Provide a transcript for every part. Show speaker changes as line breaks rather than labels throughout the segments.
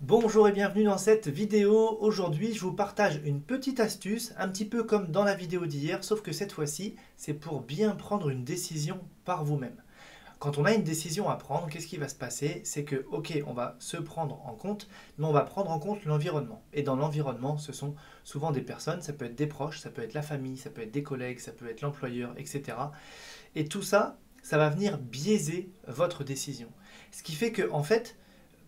Bonjour et bienvenue dans cette vidéo. Aujourd'hui, je vous partage une petite astuce, un petit peu comme dans la vidéo d'hier, sauf que cette fois-ci, c'est pour bien prendre une décision par vous-même. Quand on a une décision à prendre, qu'est-ce qui va se passer? C'est que, ok, on va se prendre en compte, mais on va prendre en compte l'environnement. Et dans l'environnement, ce sont souvent des personnes, ça peut être des proches, ça peut être la famille, ça peut être des collègues, ça peut être l'employeur, etc. Et tout ça, ça va venir biaiser votre décision. Ce qui fait que, en fait,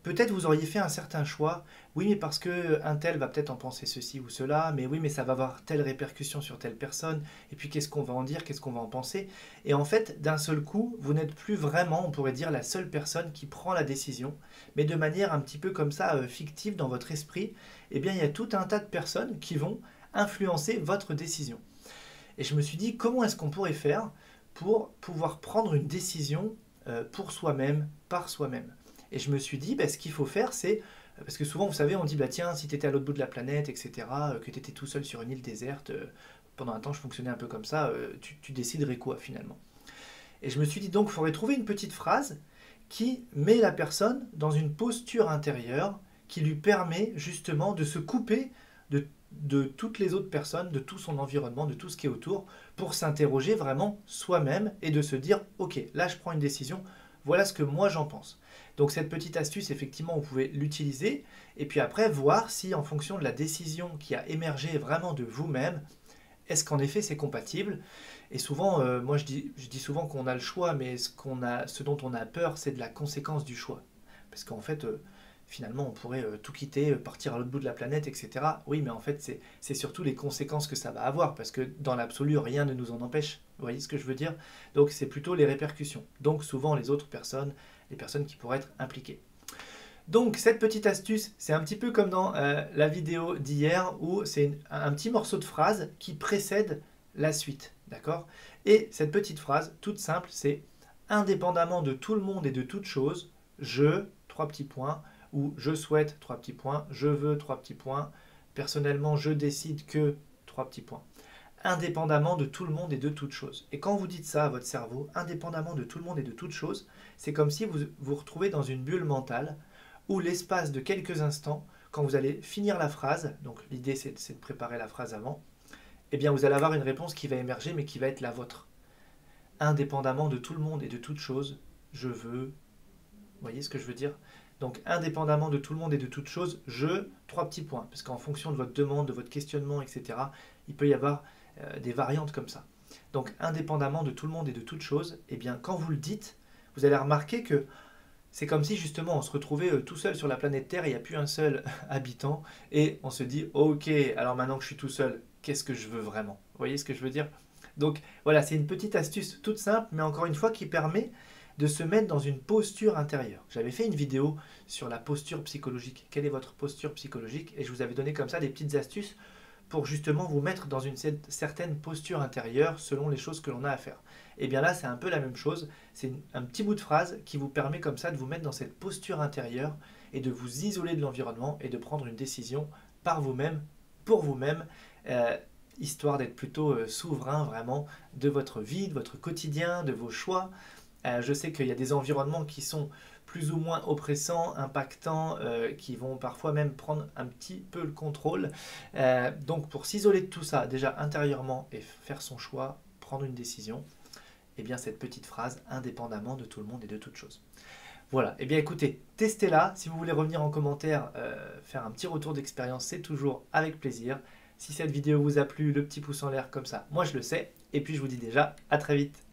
peut-être vous auriez fait un certain choix, oui mais parce que un tel va peut-être en penser ceci ou cela, mais oui mais ça va avoir telle répercussion sur telle personne, et puis qu'est-ce qu'on va en dire, qu'est-ce qu'on va en penser, et en fait d'un seul coup vous n'êtes plus vraiment, on pourrait dire, la seule personne qui prend la décision, mais de manière un petit peu comme ça fictive dans votre esprit, eh bien il y a tout un tas de personnes qui vont influencer votre décision. Et je me suis dit comment est-ce qu'on pourrait faire pour pouvoir prendre une décision pour soi-même, par soi-même. Et je me suis dit, bah, ce qu'il faut faire, c'est, parce que souvent, vous savez, on dit, bah, tiens, si tu étais à l'autre bout de la planète, etc., que tu étais tout seul sur une île déserte, pendant un temps, je fonctionnais un peu comme ça, tu déciderais quoi finalement? Et je me suis dit, donc, il faudrait trouver une petite phrase qui met la personne dans une posture intérieure qui lui permet justement de se couper de toutes les autres personnes, de tout son environnement, de tout ce qui est autour, pour s'interroger vraiment soi-même et de se dire, ok, là je prends une décision, voilà ce que moi j'en pense. Donc cette petite astuce, effectivement, vous pouvez l'utiliser et puis après voir si en fonction de la décision qui a émergé vraiment de vous-même, est-ce qu'en effet c'est compatible? Et souvent, moi je dis souvent qu'on a le choix, mais ce dont on a peur, c'est de la conséquence du choix. Parce qu'en fait, finalement, on pourrait tout quitter, partir à l'autre bout de la planète, etc. Oui, mais en fait, c'est surtout les conséquences que ça va avoir, parce que dans l'absolu, rien ne nous en empêche. Vous voyez ce que je veux dire? Donc c'est plutôt les répercussions. Donc souvent les autres personnes, les personnes qui pourraient être impliquées. Donc cette petite astuce, c'est un petit peu comme dans la vidéo d'hier où c'est un petit morceau de phrase qui précède la suite, d'accord? Et cette petite phrase, toute simple, c'est indépendamment de tout le monde et de toute chose, je, trois petits points, ou je souhaite, trois petits points, je veux, trois petits points, personnellement, je décide que, trois petits points. Indépendamment de tout le monde et de toute chose. Et quand vous dites ça à votre cerveau, indépendamment de tout le monde et de toute chose, c'est comme si vous vous retrouvez dans une bulle mentale où l'espace de quelques instants, quand vous allez finir la phrase, donc l'idée c'est de préparer la phrase avant, eh bien vous allez avoir une réponse qui va émerger mais qui va être la vôtre. Indépendamment de tout le monde et de toute chose, je veux. Vous voyez ce que je veux dire? Donc indépendamment de tout le monde et de toute chose, je, trois petits points. Parce qu'en fonction de votre demande, de votre questionnement, etc., il peut y avoir des variantes comme ça. Donc indépendamment de tout le monde et de toute chose, eh bien quand vous le dites, vous allez remarquer que c'est comme si justement on se retrouvait tout seul sur la planète Terre, il n'y a plus un seul habitant, et on se dit ok, alors maintenant que je suis tout seul, qu'est-ce que je veux vraiment? Vous voyez ce que je veux dire? Donc voilà, c'est une petite astuce toute simple, mais encore une fois qui permet de se mettre dans une posture intérieure. J'avais fait une vidéo sur la posture psychologique. Quelle est votre posture psychologique? Et je vous avais donné comme ça des petites astuces pour justement vous mettre dans une certaine posture intérieure selon les choses que l'on a à faire. Et bien là, c'est un peu la même chose. C'est un petit bout de phrase qui vous permet comme ça de vous mettre dans cette posture intérieure et de vous isoler de l'environnement et de prendre une décision par vous-même, pour vous-même, euh, histoire d'être plutôt souverain vraiment de votre vie, de votre quotidien, de vos choix. Je sais qu'il y a des environnements qui sont plus ou moins oppressants, impactants, qui vont parfois même prendre un petit peu le contrôle. Donc pour s'isoler de tout ça, déjà intérieurement et faire son choix, prendre une décision, et bien cette petite phrase, indépendamment de tout le monde et de toute chose. Voilà, et bien écoutez, testez-la. Si vous voulez revenir en commentaire, faire un petit retour d'expérience, c'est toujours avec plaisir. Si cette vidéo vous a plu, le petit pouce en l'air comme ça, moi je le sais. Et puis je vous dis déjà à très vite.